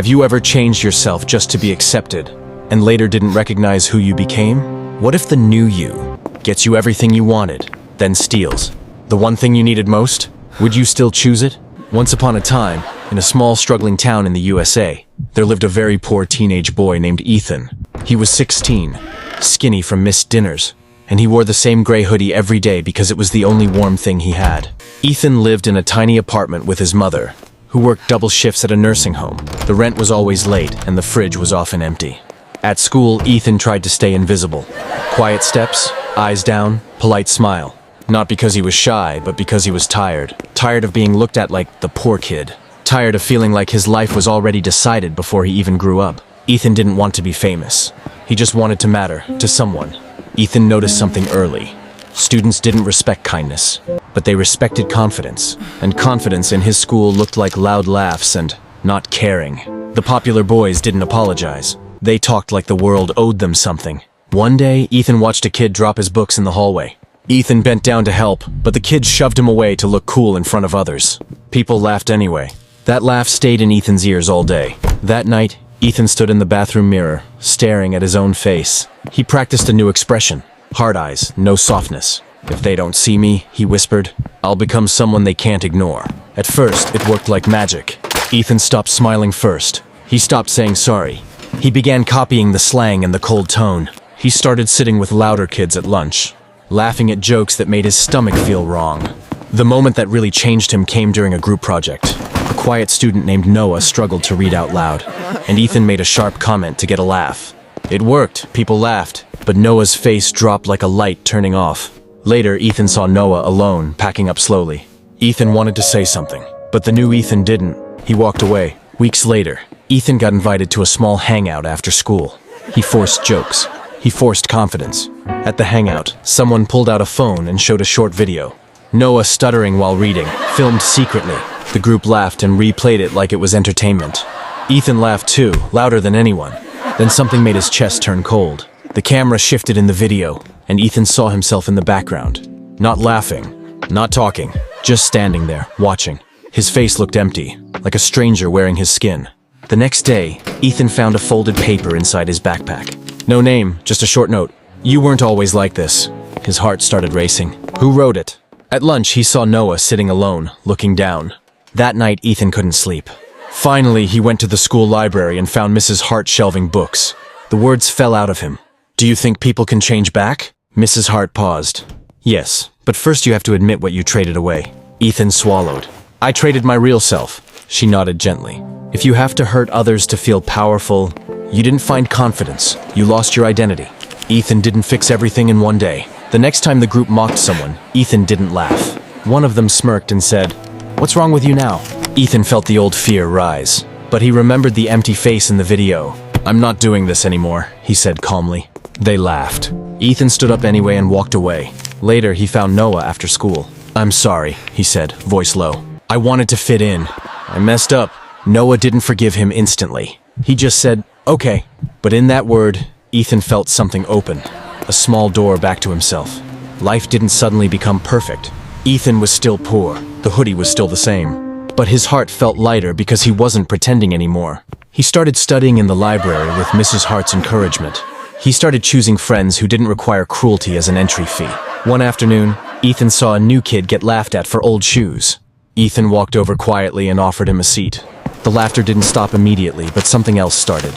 Have you ever changed yourself just to be accepted, and later didn't recognize who you became? What if the new you gets you everything you wanted, then steals the one thing you needed most? Would you still choose it? Once upon a time, in a small struggling town in the USA, there lived a very poor teenage boy named Ethan. He was 16, skinny from missed dinners, and he wore the same gray hoodie every day because it was the only warm thing he had. Ethan lived in a tiny apartment with his mother, who worked double shifts at a nursing home. The rent was always late, and the fridge was often empty. At school, Ethan tried to stay invisible. Quiet steps, eyes down, polite smile. Not because he was shy, but because he was tired. Tired of being looked at like the poor kid. Tired of feeling like his life was already decided before he even grew up. Ethan didn't want to be famous. He just wanted to matter to someone. Ethan noticed something early. Students didn't respect kindness, but they respected confidence. And confidence in his school looked like loud laughs and not caring. The popular boys didn't apologize. They talked like the world owed them something. One day, Ethan watched a kid drop his books in the hallway. Ethan bent down to help, but the kid shoved him away to look cool in front of others. People laughed anyway. That laugh stayed in Ethan's ears all day. That night, Ethan stood in the bathroom mirror, staring at his own face. He practiced a new expression. Hard eyes, no softness. If they don't see me, he whispered, I'll become someone they can't ignore. At first, it worked like magic. Ethan stopped smiling first. He stopped saying sorry. He began copying the slang and the cold tone. He started sitting with louder kids at lunch, laughing at jokes that made his stomach feel wrong. The moment that really changed him came during a group project. A quiet student named Noah struggled to read out loud, and Ethan made a sharp comment to get a laugh. It worked, people laughed, but Noah's face dropped like a light turning off. Later, Ethan saw Noah alone, packing up slowly. Ethan wanted to say something, but the new Ethan didn't. He walked away. Weeks later, Ethan got invited to a small hangout after school. He forced jokes. He forced confidence. At the hangout, someone pulled out a phone and showed a short video. Noah stuttering while reading, filmed secretly. The group laughed and replayed it like it was entertainment. Ethan laughed too, louder than anyone. Then something made his chest turn cold. The camera shifted in the video, and Ethan saw himself in the background. Not laughing, not talking, just standing there, watching. His face looked empty, like a stranger wearing his skin. The next day, Ethan found a folded paper inside his backpack. No name, just a short note. You weren't always like this. His heart started racing. Who wrote it? At lunch, he saw Noah sitting alone, looking down. That night, Ethan couldn't sleep. Finally, he went to the school library and found Mrs. Hart shelving books. The words fell out of him. Do you think people can change back? Mrs. Hart paused. Yes, but first you have to admit what you traded away. Ethan swallowed. I traded my real self. She nodded gently. If you have to hurt others to feel powerful, you didn't find confidence. You lost your identity. Ethan didn't fix everything in one day. The next time the group mocked someone, Ethan didn't laugh. One of them smirked and said, "What's wrong with you now?" Ethan felt the old fear rise, but he remembered the empty face in the video. I'm not doing this anymore, he said calmly. They laughed. Ethan stood up anyway and walked away. Later, he found Noah after school. I'm sorry, he said, voice low. I wanted to fit in. I messed up. Noah didn't forgive him instantly. He just said, okay. But in that word, Ethan felt something open. A small door back to himself. Life didn't suddenly become perfect. Ethan was still poor. The hoodie was still the same. But his heart felt lighter because he wasn't pretending anymore. He started studying in the library with Mrs. Hart's encouragement. He started choosing friends who didn't require cruelty as an entry fee. One afternoon, Ethan saw a new kid get laughed at for old shoes. Ethan walked over quietly and offered him a seat. The laughter didn't stop immediately, but something else started.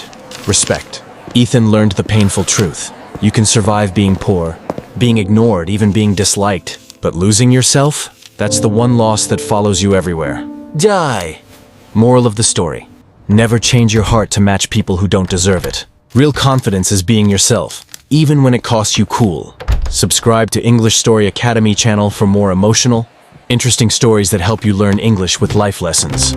Respect. Ethan learned the painful truth. You can survive being poor, being ignored, even being disliked. But losing yourself? That's the one loss that follows you everywhere. Die! Moral of the story. Never change your heart to match people who don't deserve it. Real confidence is being yourself, even when it costs you cool. Subscribe to English Story Academy channel for more emotional, interesting stories that help you learn English with life lessons.